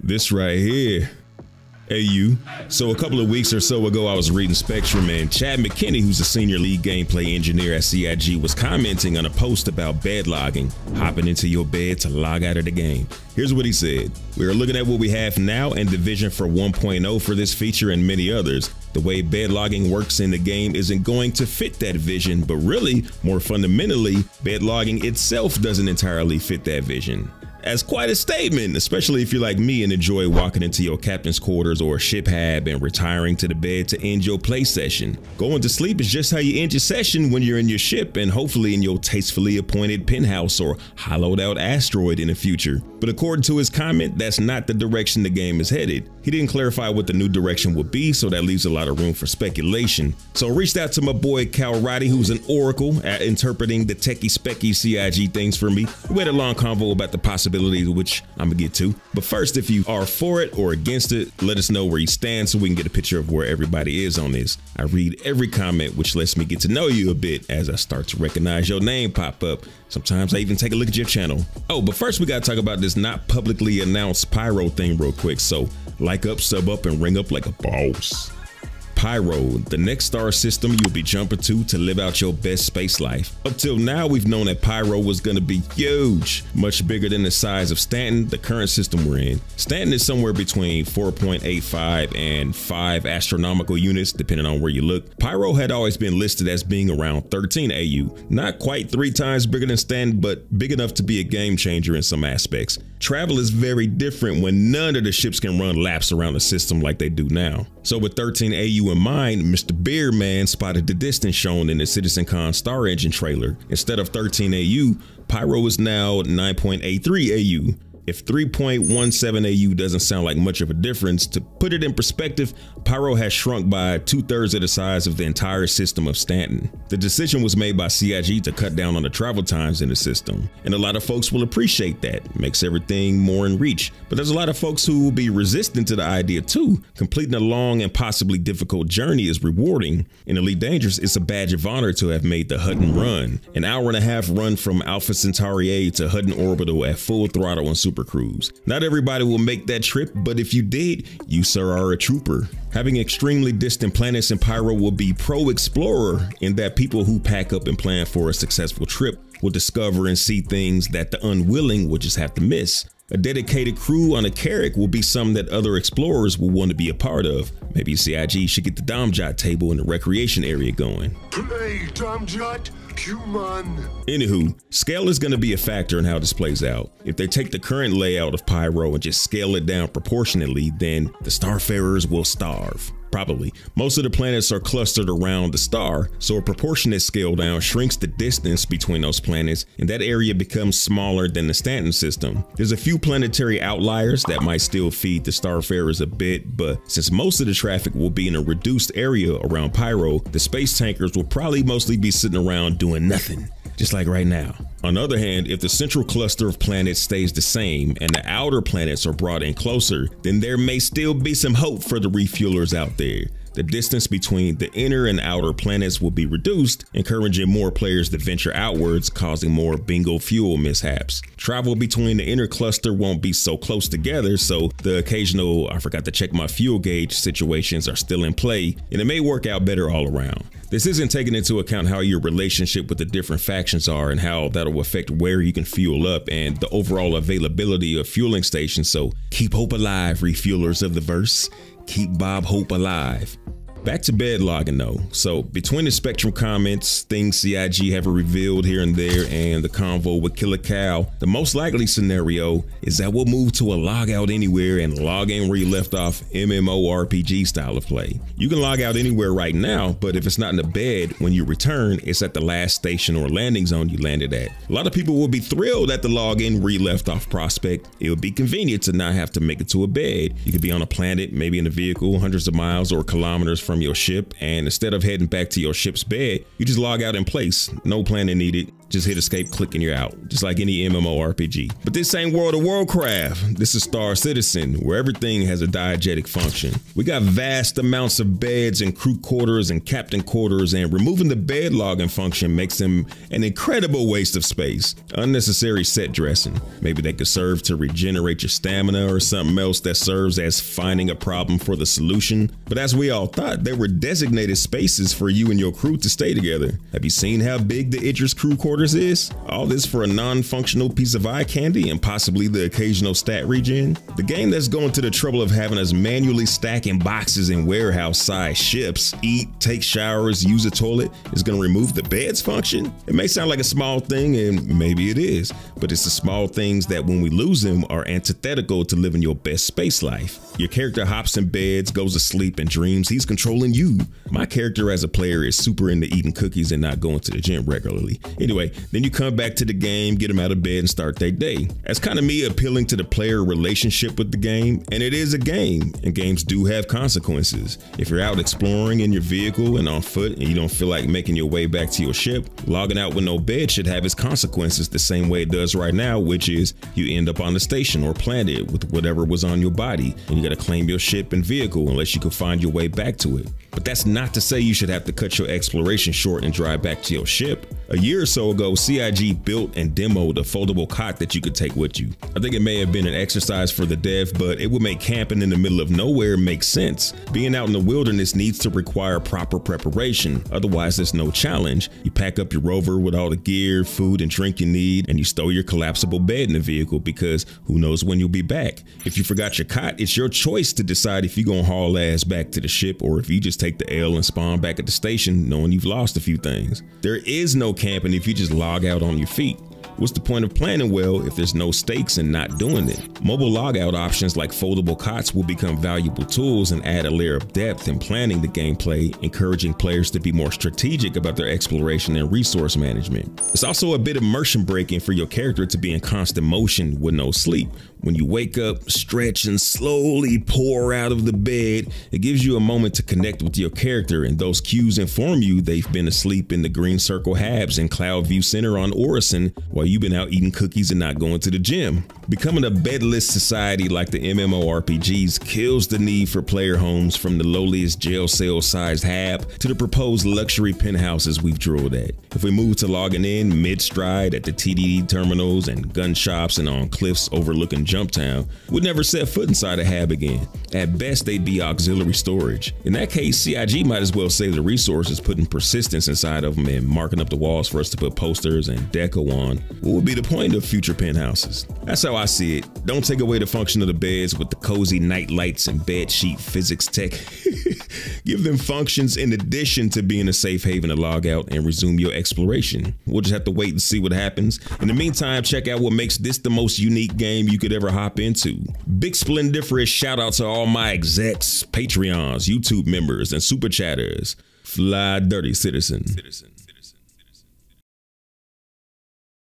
This right here. Hey, you. So a couple of weeks or so ago, I was reading Spectrum, and Chad McKinney, who's a senior lead gameplay engineer at CIG, was commenting on a post about bed logging, hopping into your bed to log out of the game. Here's what he said. We are looking at what we have now and the vision for 1.0 for this feature and many others. The way bed logging works in the game isn't going to fit that vision, but really, more fundamentally, bed logging itself doesn't entirely fit that vision. That's quite a statement, especially if you're like me and enjoy walking into your captain's quarters or ship hab and retiring to the bed to end your play session. Going to sleep is just how you end your session when you're in your ship and hopefully in your tastefully appointed penthouse or hollowed out asteroid in the future. But according to his comment, that's not the direction the game is headed. He didn't clarify what the new direction would be, so that leaves a lot of room for speculation. So I reached out to my boy Cal Roddy, who's an oracle at interpreting the techie specky CIG things for me. We had a long convo about the possibilities, which I'm gonna get to. But first, if you are for it or against it, let us know where you stand so we can get a picture of where everybody is on this. I read every comment, which lets me get to know you a bit as I start to recognize your name pop up. Sometimes I even take a look at your channel. Oh, but first we gotta talk about this not publicly announced Pyro thing real quick. So like up, sub up, and ring up like a boss. Pyro, the next star system you'll be jumping to live out your best space life. Up till now, we've known that Pyro was going to be huge, much bigger than the size of Stanton, the current system we're in. Stanton is somewhere between 4.85 and 5 astronomical units, depending on where you look. Pyro had always been listed as being around 13 AU, not quite 3 times bigger than Stanton, but big enough to be a game changer in some aspects. Travel is very different when none of the ships can run laps around the system like they do now. So with 13 AU in mind, Mr. Beardman spotted the distance shown in the Citizen Star Engine trailer. Instead of 13 AU, Pyro is now 9.83 AU. If 3.17 AU doesn't sound like much of a difference, to put it in perspective, Pyro has shrunk by 2/3 of the size of the entire system of Stanton. The decision was made by CIG to cut down on the travel times in the system, and a lot of folks will appreciate that. It makes everything more in reach. But there's a lot of folks who will be resistant to the idea too. Completing a long and possibly difficult journey is rewarding. In Elite Dangerous, it's a badge of honor to have made the Hutton run. An hour-and-a-half run from Alpha Centauri A to Hutton Orbital at full throttle on Super Cruise. Not everybody will make that trip, but if you did, you sir are a trooper. Having extremely distant planets in Pyro will be pro-explorer in that people who pack up and plan for a successful trip will discover and see things that the unwilling will just have to miss. A dedicated crew on a Carrack will be something that other explorers will want to be a part of. Maybe CIG should get the Domjot table in the recreation area going. Play, Domjot! Anywho, scale is going to be a factor in how this plays out. If they take the current layout of Pyro and just scale it down proportionately, then the starfarers will starve. Probably. Most of the planets are clustered around the star, so a proportionate scale down shrinks the distance between those planets, and that area becomes smaller than the Stanton system. There's a few planetary outliers that might still feed the starfarers a bit, but since most of the traffic will be in a reduced area around Pyro, the space tankers will probably mostly be sitting around doing nothing. Just like right now. On the other hand, if the central cluster of planets stays the same and the outer planets are brought in closer, then there may still be some hope for the refuelers out there. The distance between the inner and outer planets will be reduced, encouraging more players to venture outwards, causing more bingo fuel mishaps. Travel between the inner cluster won't be so close together, so the occasional "I forgot to check my fuel gauge" situations are still in play, and it may work out better all around. This isn't taking into account how your relationship with the different factions are and how that'll affect where you can fuel up and the overall availability of fueling stations, so keep hope alive, refuelers of the verse. Keep Bob Hope alive. Back to bed logging though. So between the Spectrum comments, things CIG have revealed here and there, and the convo with Killer Cal, the most likely scenario is that we'll move to a log out anywhere and log in where you left off MMORPG style of play. You can log out anywhere right now, but if it's not in the bed, when you return, it's at the last station or landing zone you landed at. A lot of people will be thrilled at the login where you left off prospect. It would be convenient to not have to make it to a bed. You could be on a planet, maybe in a vehicle, hundreds of miles or kilometers from your ship, and instead of heading back to your ship's bed, you just log out in place. No planning needed. Just hit escape, click, and you're out, just like any MMORPG. But this ain't World of Warcraft. This is Star Citizen, where everything has a diegetic function. We got vast amounts of beds and crew quarters and captain quarters, and removing the bed logging function makes them an incredible waste of space. Unnecessary set dressing. Maybe they could serve to regenerate your stamina or something else that serves as finding a problem for the solution. But as we all thought, they were designated spaces for you and your crew to stay together. Have you seen how big the Idris crew quarters is? All this for a non-functional piece of eye candy and possibly the occasional stat regen? The game that's going to the trouble of having us manually stacking boxes in warehouse-sized ships, eat, take showers, use a toilet, is going to remove the beds function? It may sound like a small thing, and maybe it is, but it's the small things that when we lose them are antithetical to living your best space life. Your character hops in beds, goes to sleep, and dreams he's controlling you. My character as a player is super into eating cookies and not going to the gym regularly. Anyway, then you come back to the game, get them out of bed, and start their day. That's kind of me appealing to the player relationship with the game, and it is a game, and games do have consequences. If you're out exploring in your vehicle and on foot and you don't feel like making your way back to your ship, logging out with no bed should have its consequences the same way it does right now, which is you end up on the station or planet with whatever was on your body, and you gotta claim your ship and vehicle unless you can find your way back to it. But that's not to say you should have to cut your exploration short and drive back to your ship. A year or so ago, CIG built and demoed a foldable cot that you could take with you. I think it may have been an exercise for the dev, but it would make camping in the middle of nowhere make sense. Being out in the wilderness needs to require proper preparation, otherwise there's no challenge. You pack up your rover with all the gear, food, and drink you need, and you stow your collapsible bed in the vehicle because who knows when you'll be back. If you forgot your cot, it's your choice to decide if you're gonna haul ass back to the ship or if you just take the L and spawn back at the station knowing you've lost a few things. There is no camping if you just log out on your feet. What's the point of planning well if there's no stakes in not doing it? Mobile logout options like foldable cots will become valuable tools and add a layer of depth in planning the gameplay, encouraging players to be more strategic about their exploration and resource management. It's also a bit immersion breaking for your character to be in constant motion with no sleep. When you wake up, stretch, and slowly pour out of the bed, it gives you a moment to connect with your character, and those cues inform you they've been asleep in the Green Circle Habs and Cloudview Center on Orison while you've been out eating cookies and not going to the gym. Becoming a bedless society like the MMORPGs kills the need for player homes, from the lowliest jail cell sized hab to the proposed luxury penthouses we've drilled at. If we move to logging in mid-stride at the TDD terminals and gun shops and on cliffs overlooking Jumptown, we'd never set foot inside a hab again. At best, they'd be auxiliary storage. In that case, CIG might as well save the resources putting persistence inside of them and marking up the walls for us to put posters and deco on. What would be the point of future penthouses? That's how I see it. Don't take away the function of the beds with the cozy night lights and bed sheet physics tech. Give them functions in addition to being a safe haven to log out and resume your exploration. We'll just have to wait and see what happens. In the meantime, check out what makes this the most unique game you could ever hop into. Big splendiferous shout out to all my execs, Patreons, YouTube members, and super chatters. Fly dirty, citizen.